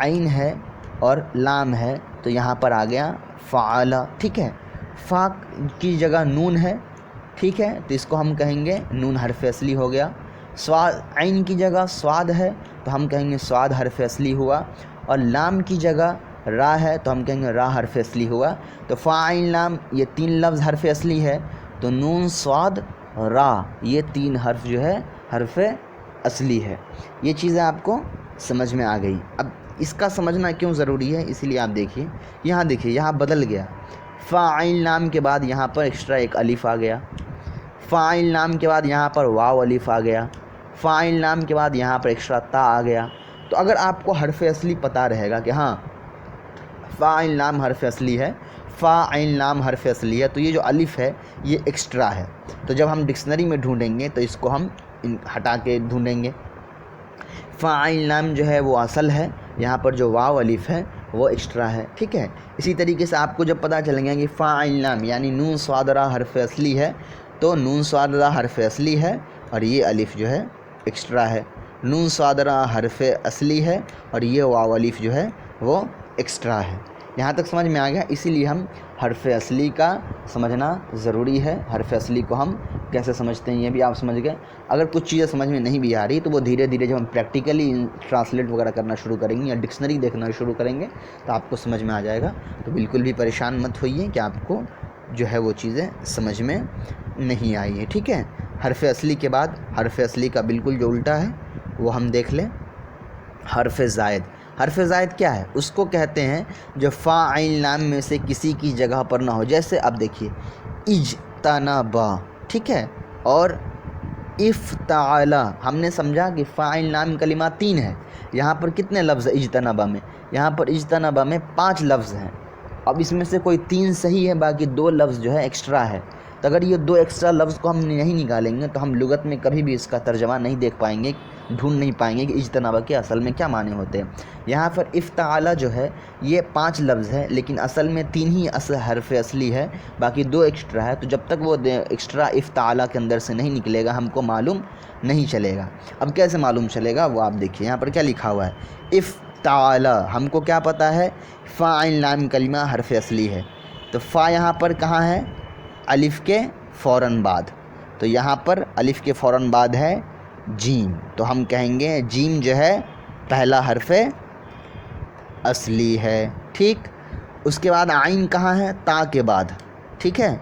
عین ہے اور لام ہے، تو یہاں پر آ گیا فعل، ٹھیک ہے۔ فا کی جگہ نون ہے، ٹھیک ہے، تو اس کو ہم کہیں گے نون حرف اصلی ہو گیا۔ صاد، عین کی جگہ صاد ہے تو ہم کہیں گے صاد حرف اصلی ہوا، اور لام کی جگہ را ہے تو ہم کہیں گے را حرف اصلی ہوا۔ تو فا عین لام یہ 3 لفظ حرف اصلی ہے، تو نون صاد را یہ 3 حرف جو ہے حرف اصلی ہے۔ یہ چیزیں آپ کو سمجھ میں آ گئی۔ اب اس کا سمجھنا کیوں ضروری ہے، اسی لیے آپ دیکھیے یہاں بدل گیا۔ فا عین لام کے بعد یہاں پر ایکسٹرا ایک الف آ گیا، فا عین لام کے بعد یہاں پر واو الف آ گیا، فا عین لام کے بعد یہاں پر ایکسٹرا تا آ گیا۔ تو اگر آپ کو حرف اصلی پتہ رہے گا کہ ہاں فا عین لام حرف اصلی ہے، فا عین لام حرف اصلی ہے، تو یہ جو الف ہے یہ ایکسٹرا ہے، تو جب ہم ڈکشنری میں ڈھونڈیں گے تو اس کو ہم ہٹا کے ڈھونڈیں گے۔ فا عین لام جو ہے وہ اصل ہے، یہاں پر جو واو الف ہے وہ ایکسٹرا ہے، ٹھیک ہے۔ اسی طریقے سے آپ کو جب پتہ چلیں گے کہ فا عین لام یعنی نون صاد را حرف اصلی ہے، تو نون صاد را حرف اصلی ہے اور یہ الف جو ہے ایکسٹرا ہے، نون صاد را حرف اصلی ہے اور یہ واو الف جو ہے وہ ایکسٹرا ہے۔ یہاں تک سمجھ میں آ گیا؟ اسی لیے ہم حرف اصلی کا سمجھنا ضروری ہے. حرف اصلی کو ہم کیسے سمجھتے ہیں یہ بھی آپ سمجھ گئے. اگر کچھ چیزیں سمجھ میں نہیں بھی آ رہی تو وہ دھیرے دھیرے جب ہم پریکٹیکلی ٹرانسلیٹ وغیرہ کرنا شروع کریں گے یا ڈکشنری دیکھنا شروع کریں گے تو آپ کو سمجھ میں آ جائے گا. تو بالکل بھی پریشان مت ہوئیے کہ آپ کو جو ہے وہ چیزیں سمجھ میں نہیں آئی ہیں. ٹھیک ہے. حرف اصلی کے بعد حرف اصلی کا بالکل جو الٹا ہے وہ ہم دیکھ لیں. حرف زائد. حرف زائد کیا ہے؟ اس کو کہتے ہیں جو فا عین لام میں سے کسی کی جگہ پر نہ ہو. جیسے اب دیکھیے اجتنبا، ٹھیک ہے، اور افتعلا. ہم نے سمجھا کہ فا عین لام کلمات 3 ہے. یہاں پر کتنے لفظ ہیں اجتنبا میں؟ یہاں پر اجتنبا میں 5 لفظ ہیں. اب اس میں سے کوئی 3 صحیح ہے، باقی 2 لفظ جو ہے ایکسٹرا ہے. تو اگر یہ 2 ایکسٹرا لفظ کو ہم نہیں نکالیں گے تو ہم لغت میں کبھی بھی اس کا ترجمہ نہیں دیکھ پائیں گے، ڈھونڈ نہیں پائیں گے کہ اجتنبا کے اصل میں کیا معنی ہوتے ہیں. یہاں پر افتعلا جو ہے یہ 5 لفظ ہے، لیکن اصل میں 3 ہی حرف اصلی ہے، باقی 2 ایکسٹرا ہے. تو جب تک وہ ایکسٹرا افتعلا کے اندر سے نہیں نکلے گا ہم کو معلوم نہیں چلے گا. اب کیسے معلوم چلے گا وہ آپ دیکھیے. یہاں پر کیا لکھا ہوا ہے؟ افتعلا. ہم کو کیا پتہ ہے؟ فا عین لام کلمہ حرف اصلی ہے. تو فا یہاں پر کہاں ہے؟ الف کے فوراً بعد. تو یہاں پر الف کے فوراً بعد ہے جیم. تو ہم کہیں گے جیم جو ہے پہلا حرف اصلی ہے. ٹھیک. اس کے بعد عین کہاں ہے؟ تا کے بعد. ٹھیک ہے.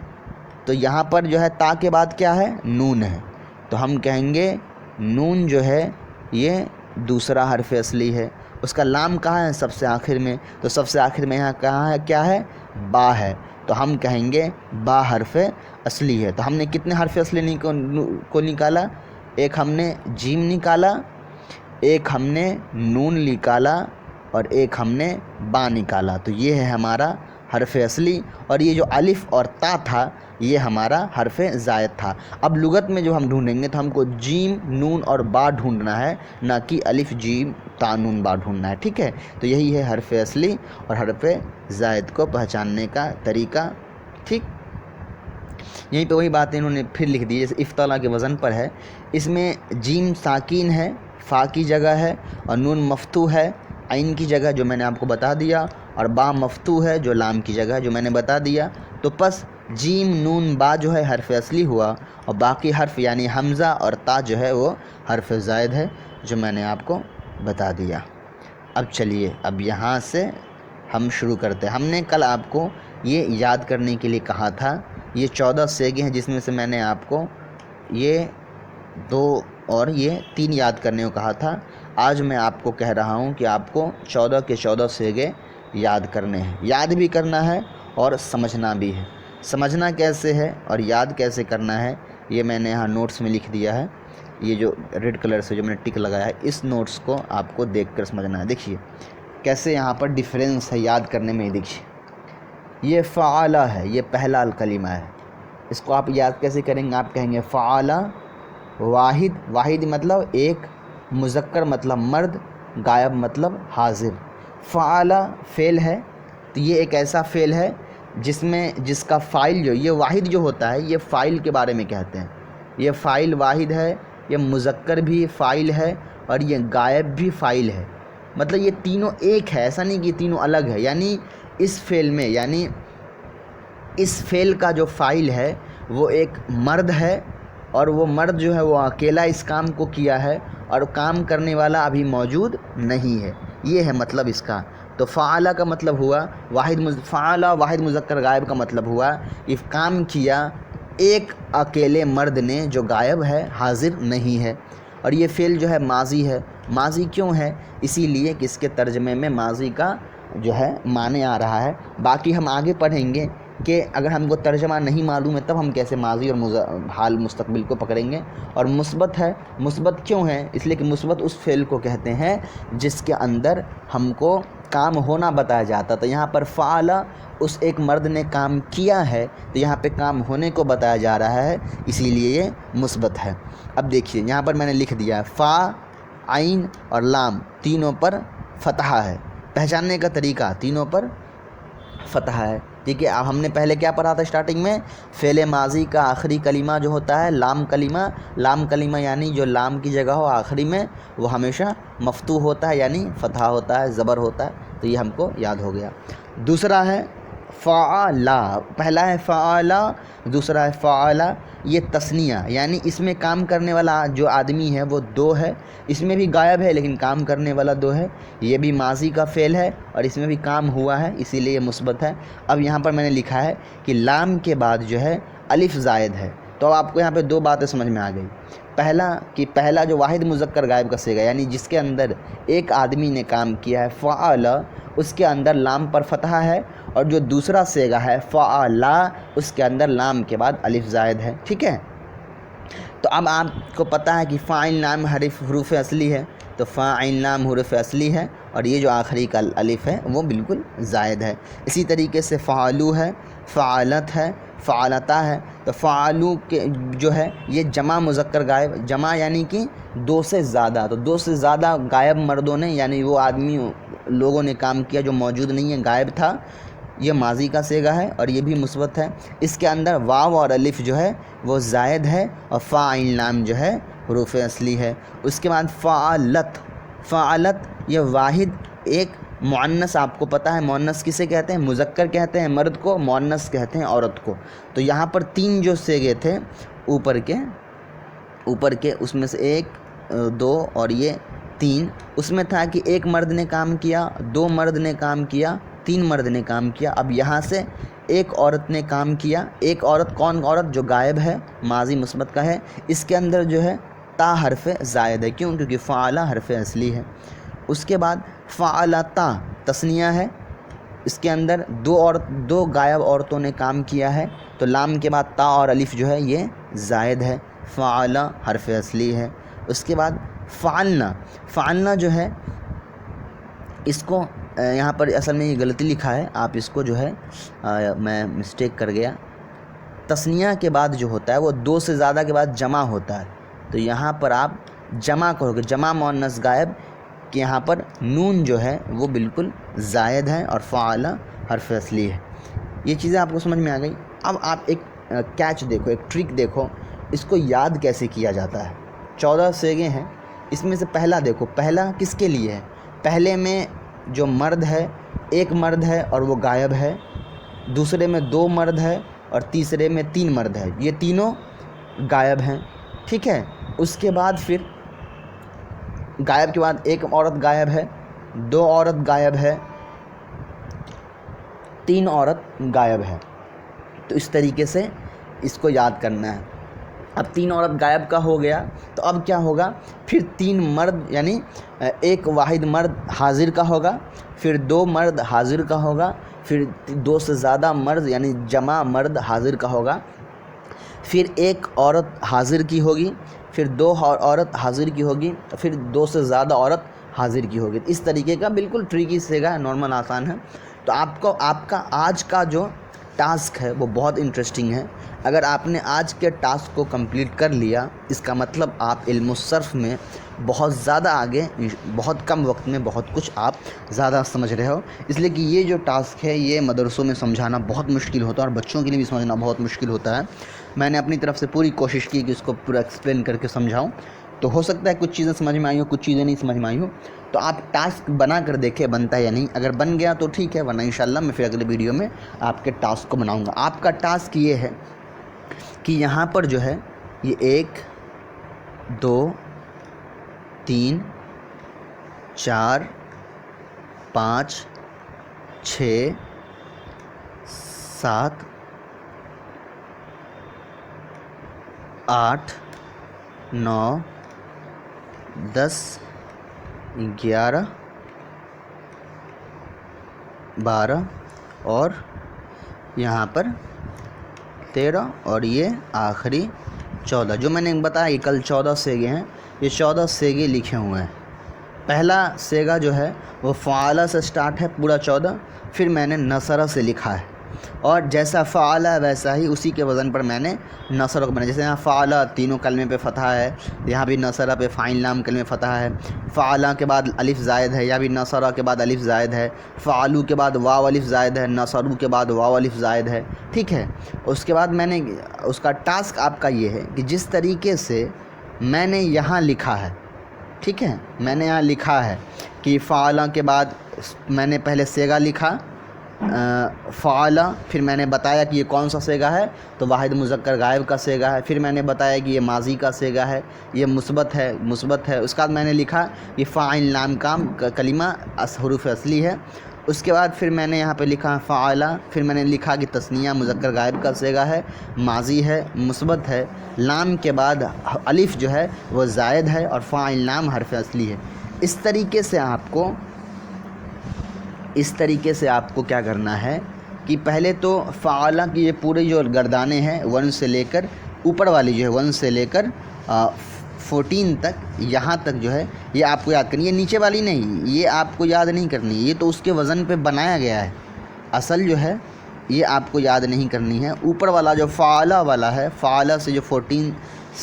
تو یہاں پر جو ہے تا کے بعد کیا ہے؟ نون ہے. تو ہم کہیں گے نون جو ہے یہ دوسرا حرف اصلی ہے. اس کا لام کہاں ہے؟ سب سے آخر میں. تو سب سے آخر میں یہاں کہاں ہے؟ کیا ہے؟ با ہے. تو ہم کہیں گے با حرف اصلی ہے. تو ہم نے کتنے حرف اصلی کو نکالا؟ ایک ہم نے جیم نکالا، ایک ہم نے نون نکالا، اور ایک ہم نے با نکالا. تو یہ ہے ہمارا حرف اصلی. اور یہ جو الف اور تا تھا یہ ہمارا حرف زائد تھا. اب لغت میں جو ہم ڈھونڈیں گے تو ہم کو جیم نون اور با ڈھونڈنا ہے، نہ کہ الف جیم تا نون با ڈھونڈنا ہے. ٹھیک ہے. تو یہی ہے حرف اصلی اور حرف زائد کو پہچاننے کا طریقہ. ٹھیک. یہیں پہ وہی باتیں انہوں نے پھر لکھ دی جیسے افتعلا کے وزن پر ہے. اس میں جیم ساکین ہے، فا کی جگہ ہے، اور نون مفتوح ہے عین کی جگہ جو میں نے آپ کو بتا دیا، اور با مفتوح ہے جو لام کی جگہ جو میں نے بتا دیا. تو پس جیم نون با جو ہے حرف اصلی ہوا، اور باقی حرف یعنی حمزہ اور تا جو ہے وہ حرف زائد ہے جو میں نے آپ کو بتا دیا. اب چلیے اب یہاں سے ہم شروع کرتے ہیں. ہم نے کل آپ کو یہ یاد کرنے کے لیے کہا تھا. یہ 14 سیگے ہیں جس میں سے میں نے آپ کو یہ 2 اور یہ 3 یاد کرنے کو کہا تھا. آج میں آپ کو کہہ رہا ہوں کہ آپ کو 14 کے 14 سیگے یاد کرنے ہیں. یاد بھی کرنا ہے اور سمجھنا بھی ہے. سمجھنا کیسے ہے اور یاد کیسے کرنا ہے یہ میں نے یہاں نوٹس میں لکھ دیا ہے. یہ جو ریڈ کلر سے جو میں نے ٹک لگایا ہے اس نوٹس کو آپ کو دیکھ کر سمجھنا ہے. دیکھیے کیسے یہاں پر ڈیفرنس ہے یاد کرنے میں. دیکھیے یہ فعلا ہے، یہ پہلا الکلمہ ہے. اس کو آپ یاد کیسے کریں گے؟ آپ کہیں گے فعلا واحد. واحد مطلب ایک، مذکر مطلب مرد، غائب مطلب حاضر. فعلا فعل ہے. تو یہ ایک ایسا فعل ہے جس کا فاعل جو یہ واحد جو ہوتا ہے یہ فاعل کے بارے میں کہتے ہیں. یہ فاعل واحد ہے، یہ مذکر بھی فاعل ہے، اور یہ غائب بھی فاعل ہے. مطلب یہ تینوں ایک ہے، ایسا نہیں کہ یہ تینوں الگ ہے. یعنی اس فعل میں یعنی اس فعل کا جو فاعل ہے وہ ایک مرد ہے، اور وہ مرد جو ہے وہ اکیلا اس کام کو کیا ہے، اور کام کرنے والا ابھی موجود نہیں ہے. یہ ہے مطلب اس کا. تو فعلا کا مطلب ہوا فعلا واحد مذکر غائب کا مطلب ہوا یہ کام کیا ایک اکیلے مرد نے جو غائب ہے، حاضر نہیں ہے. اور یہ فعل جو ہے ماضی ہے. ماضی کیوں ہے؟ اسی لیے کہ اس کے ترجمے میں ماضی کا جو ہے معنی آ رہا ہے. باقی ہم آگے پڑھیں گے کہ اگر ہم کو ترجمہ نہیں معلوم ہے تب ہم کیسے ماضی اور حال مستقبل کو پکڑیں گے. اور مثبت ہے. مثبت کیوں ہے؟ اس لیے کہ مثبت اس فعل کو کہتے ہیں جس کے اندر ہم کو کام ہونا بتایا جاتا. تو یہاں پر فعلا اس ایک مرد نے کام کیا ہے، تو یہاں پہ کام ہونے کو بتایا جا رہا ہے، اسی لیے یہ مثبت ہے. اب دیکھیے یہاں پر میں نے لکھ دیا ہے فا، عین اور لام تینوں پر فتحہ ہے. پہچاننے کا طریقہ تینوں پر فتحہ ہے. ٹھیک ہے. اب ہم نے پہلے کیا پڑھا تھا اسٹارٹنگ میں؟ فعل ماضی کا آخری کلمہ جو ہوتا ہے لام کلمہ یعنی جو لام کی جگہ ہو آخری میں وہ ہمیشہ مفتوح ہوتا ہے، یعنی فتحہ ہوتا ہے، زبر ہوتا ہے. تو یہ ہم کو یاد ہو گیا. دوسرا ہے فعلا. پہلا ہے فعلا، دوسرا ہے فعلا. یہ تثنیہ یعنی اس میں کام کرنے والا جو آدمی ہے وہ دو ہے. اس میں بھی غائب ہے لیکن کام کرنے والا دو ہے. یہ بھی ماضی کا فعل ہے اور اس میں بھی کام ہوا ہے، اسی لیے یہ مثبت ہے. اب یہاں پر میں نے لکھا ہے کہ لام کے بعد جو ہے الف زائد ہے. تو اب آپ کو یہاں پہ دو باتیں سمجھ میں آ گئی. پہلا جو واحد مذکر غائب کا صیغہ یعنی جس کے اندر ایک آدمی نے کام کیا ہے فعل، اس کے اندر لام پر فتحہ ہے. اور جو دوسرا صیغہ ہے فعلا، اس کے اندر لام کے بعد الف زائد ہے. ٹھیک ہے. تو اب آپ کو پتہ ہے کہ فاعل نام حروف اصلی ہے، تو فاعل نام حروف اصلی ہے اور یہ جو آخری کا الف ہے وہ بالکل زائد ہے. اسی طریقے سے فعلو ہے، فعلت ہے، فعلتا ہے. تو فعلو کے جو ہے یہ جمع مذکر غائب، جمع یعنی کہ دو سے زیادہ. تو دو سے زیادہ غائب مردوں نے یعنی وہ آدمی لوگوں نے کام کیا جو موجود نہیں ہے، غائب تھا. یہ ماضی کا صیغہ ہے اور یہ بھی مثبت ہے. اس کے اندر واو اور الف جو ہے وہ زائد ہے اور فاعل نام جو ہے حروف اصلی ہے. اس کے بعد فعلت یہ واحد ایک مؤنث، آپ کو پتہ ہے مؤنث کسے کہتے ہیں؟ مذکر کہتے ہیں مرد کو، مؤنث کہتے ہیں عورت کو. تو یہاں پر تین جو صیغے تھے اوپر کے اس میں سے ایک، دو اور یہ تین، اس میں تھا کہ ایک مرد نے کام کیا، دو مرد نے کام کیا، تین مرد نے کام کیا. اب یہاں سے ایک عورت نے کام کیا. ایک عورت کون عورت؟ جو غائب ہے، ماضی مثبت کا ہے. اس کے اندر جو ہے تا حرف زائد ہے. کیوں؟ کیونکہ فعلا حرف اصلی ہے. اس کے بعد فعلتا تثنیہ ہے، اس کے اندر دو غائب عورتوں نے کام کیا ہے. تو لام کے بعد تا اور الف جو ہے یہ زائد ہے. فعلا حرف اصلی ہے. اس کے بعد فعلنا جو ہے اس کو یہاں پر اصل میں یہ غلطی لکھا ہے، آپ اس کو جو ہے میں مسٹیک کر گیا. تثنیہ کے بعد جو ہوتا ہے وہ دو سے زیادہ کے بعد جمع ہوتا ہے. تو یہاں پر آپ جمع کرو گے، جمع مؤنث غائب کہ یہاں پر نون جو ہے وہ بالکل زائد ہے اور فعلا حرف اصلی ہے. یہ چیزیں آپ کو سمجھ میں آ گئی. اب آپ ایک کیچ دیکھو، ایک ٹرک دیکھو، اس کو یاد کیسے کیا جاتا ہے. 14 صیغے ہیں، اس میں سے پہلا دیکھو، پہلا کس کے لیے ہے؟ پہلے میں جو مرد ہے ایک مرد ہے اور وہ غائب ہے، دوسرے میں دو مرد ہے اور تیسرے میں تین مرد ہے، یہ تینوں غائب ہیں. ٹھیک ہے. اس کے بعد پھر غائب کے بعد ایک عورت غائب ہے، دو عورت غائب ہے، تین عورت غائب ہے. تو اس طریقے سے اس کو یاد کرنا ہے. اب تین عورت غائب کا ہو گیا تو اب کیا ہوگا؟ پھر تین مرد یعنی ایک واحد مرد حاضر کا ہوگا، پھر دو مرد حاضر کا ہوگا، پھر دو سے زیادہ مرد یعنی جمع مرد حاضر کا ہوگا، پھر ایک عورت حاضر کی ہوگی، پھر دو عورت حاضر کی ہوگی، پھر دو سے زیادہ عورت حاضر کی ہوگی. اس طریقے کا بالکل ٹریکی صیغہ ہے، نارمل آسان ہے. تو آپ کا آج کا جو ٹاسک ہے وہ بہت انٹرسٹنگ ہے. اگر آپ نے آج کے ٹاسک کو کمپلیٹ کر لیا، اس کا مطلب آپ علم الصرف میں بہت زیادہ آگے، بہت کم وقت میں بہت کچھ آپ زیادہ سمجھ رہے ہو. اس لیے کہ یہ جو ٹاسک ہے یہ مدرسوں میں سمجھانا بہت مشکل ہوتا ہے اور بچوں کے لیے بھی سمجھنا بہت مشکل ہوتا ہے. میں نے اپنی طرف سے پوری کوشش کی کہ اس کو پورا ایکسپلین کر کے سمجھاؤں. تو ہو سکتا ہے کچھ چیزیں سمجھ میں آئی ہوں، کچھ چیزیں نہیں سمجھ میں آئی ہوں. تو آپ ٹاسک بنا کر دیکھیں بنتا ہے یا نہیں. اگر بن گیا تو ٹھیک ہے، ورنہ انشاءاللہ میں پھر اگلے ویڈیو میں آپ کے ٹاسک کو بناؤں گا. آپ کا ٹاسک یہ ہے کہ یہاں پر جو ہے یہ 1 2 3 4 5 6 7 8 9 10 11 12 اور یہاں پر 13 اور یہ آخری 14. جو میں نے بتایا یہ کل 14 صیغے ہیں، یہ 14 صیغے لکھے ہوئے ہیں. پہلا صیغہ جو ہے وہ فعلا سے سٹارٹ ہے پورا 14، پھر میں نے نصرہ سے لکھا ہے. اور جیسا فعل ویسا ہی اسی کے وزن پر میں نے نصر کو بنا. جیسے یہاں فعل تینوں کلمے پہ فتح ہے، یہاں بھی نصر پہ فاعل لام کلمے فتح ہے. فعل کے بعد الف زائد ہے، یا بھی نصر کے بعد الف زائد ہے. فعلو کے بعد واو الف زائد ہے، نصرو کے بعد واو الف زائد ہے. ٹھیک ہے. اس کے بعد میں نے اس کا ٹاسک آپ کا یہ ہے کہ جس طریقے سے میں نے یہاں لکھا ہے، ٹھیک ہے، میں نے یہاں لکھا ہے کہ فعل کے بعد میں نے پہلے صیغہ لکھا فعل، پھر میں نے بتایا کہ یہ کون سا صیغہ ہے، تو واحد مذکر غائب کا صیغہ ہے. پھر میں نے بتایا کہ یہ ماضی کا صیغہ ہے، یہ مثبت ہے. اس کے بعد میں نے لکھا یہ فاعل لام کام کلمہ حروف اصلی ہے. اس کے بعد پھر میں نے یہاں پہ لکھا فعل، پھر میں نے لکھا کہ تثنیہ مذکر غائب کا صیغہ ہے، ماضی ہے، مثبت ہے. لام کے بعد الف جو ہے وہ زائد ہے اور فاعل لام حرف اصلی ہے. اس طریقے سے آپ کو کیا کرنا ہے کہ پہلے تو فعل کی یہ پورے جو گردانے ہیں 1 سے لے کر اوپر والی جو ہے 1 سے لے کر 14 تک، یہاں تک جو ہے یہ آپ کو یاد کرنی ہے. یہ نیچے والی نہیں، یہ آپ کو یاد نہیں کرنی، یہ تو اس کے وزن پہ بنایا گیا ہے. اصل جو ہے یہ آپ کو یاد نہیں کرنی ہے. اوپر والا جو فعل والا ہے، فعل سے جو 14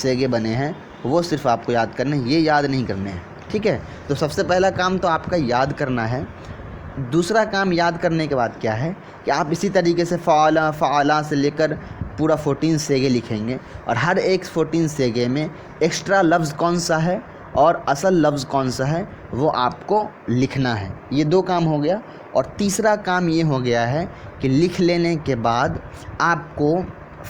صیغے بنے ہیں وہ صرف آپ کو یاد کرنے ہیں، یہ یاد نہیں کرنے ہیں. ٹھیک ہے. تو سب سے پہلا کام تو آپ کا یاد کرنا ہے. دوسرا کام یاد کرنے کے بعد کیا ہے کہ آپ اسی طریقے سے فعلا سے لے کر پورا 14 صیغے لکھیں گے، اور ہر ایک 14 صیغے میں ایکسٹرا لفظ کون سا ہے اور اصل لفظ کون سا ہے وہ آپ کو لکھنا ہے. یہ 2 کام ہو گیا. اور تیسرا کام یہ ہو گیا ہے کہ لکھ لینے کے بعد آپ کو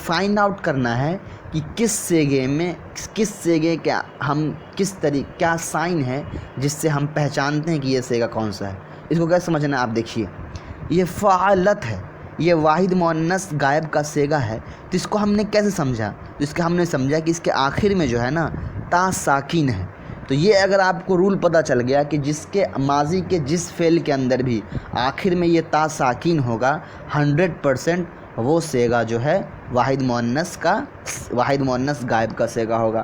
فائنڈ آؤٹ کرنا ہے کہ کس صیغے میں کس صیغے کا ہم کیا سائن ہے جس سے ہم پہچانتے ہیں کہ یہ صیغہ کون سا ہے. اس کو کیسے سمجھنا ہے آپ دیکھیے. یہ فعلت ہے، یہ واحد مؤنث غائب کا صیغہ ہے. تو اس کو ہم نے کیسے سمجھا؟ تو اس کا ہم نے سمجھا کہ اس کے آخر میں جو ہے نا تا ساکن ہے. تو یہ اگر آپ کو رول پتہ چل گیا کہ جس کے ماضی کے جس فعل کے اندر بھی آخر میں یہ تا ساکن ہوگا 100% وہ صیغہ جو ہے واحد مؤنث غائب کا صیغہ ہوگا.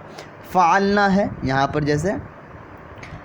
فعلنا ہے یہاں پر، جیسے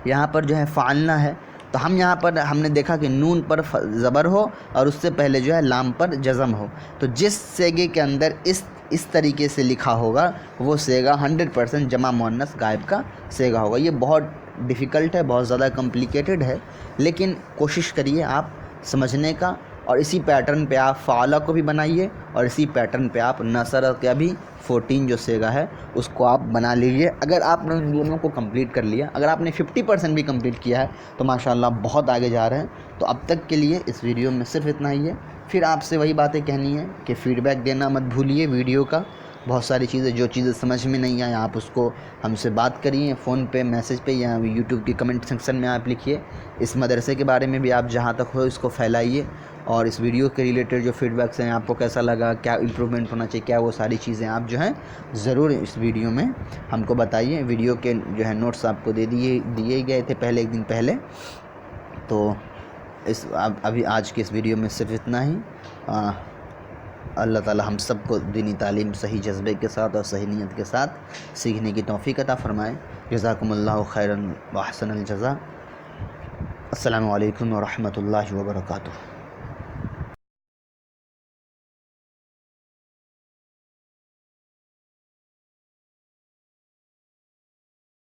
یہاں پر جو ہے فعلنا ہے، تو ہم نے دیکھا کہ نون پر زبر ہو اور اس سے پہلے جو ہے لام پر جزم ہو. تو جس صیغے کے اندر اس طریقے سے لکھا ہوگا وہ صیغہ 100% جمع مؤنث غائب کا صیغہ ہوگا. یہ بہت ڈیفیکلٹ ہے، بہت زیادہ کمپلیکیٹڈ ہے، لیکن کوشش کریے آپ سمجھنے کا، اور اسی پیٹرن پہ آپ فعلہ کو بھی بنائیے، اور اسی پیٹرن پہ آپ نصر کا بھی 14 جو صیغہ ہے اس کو آپ بنا لیجئے. اگر آپ نے ان دونوں کو کمپلیٹ کر لیا، اگر آپ نے 50% بھی کمپلیٹ کیا ہے تو ماشاءاللہ بہت آگے جا رہے ہیں. تو اب تک کے لیے اس ویڈیو میں صرف اتنا ہی ہے. پھر آپ سے وہی باتیں کہنی ہے کہ فیڈ بیک دینا مت بھولیے ویڈیو کا. بہت ساری جو چیزیں سمجھ میں نہیں آئیں آپ اس کو ہم سے بات کریے، فون پہ، میسیج پہ، یا یوٹیوب کی کمنٹ سیکشن میں آپ لکھیے. اس مدرسے کے بارے میں بھی آپ جہاں تک ہو اس کو پھیلائیے، اور اس ویڈیو کے ریلیٹڈ جو فیڈ بیکس ہیں آپ کو کیسا لگا، کیا امپرومنٹ ہونا چاہیے، کیا وہ ساری چیزیں آپ جو ہیں ضرور اس ویڈیو میں ہم کو بتائیے. ویڈیو کے جو ہے نوٹس آپ کو دیے گئے تھے پہلے 1 دن پہلے. تو ابھی آج کے اس ویڈیو میں صرف اتنا ہی. اللہ تعالی ہم سب کو دینی تعلیم صحیح جذبے کے ساتھ اور صحیح نیت کے ساتھ سیکھنے کی توفیق عطا فرمائے. جزاکم اللہ خیرا و احسن الجزاء. السلام علیکم ورحمۃ اللہ وبرکاتہ.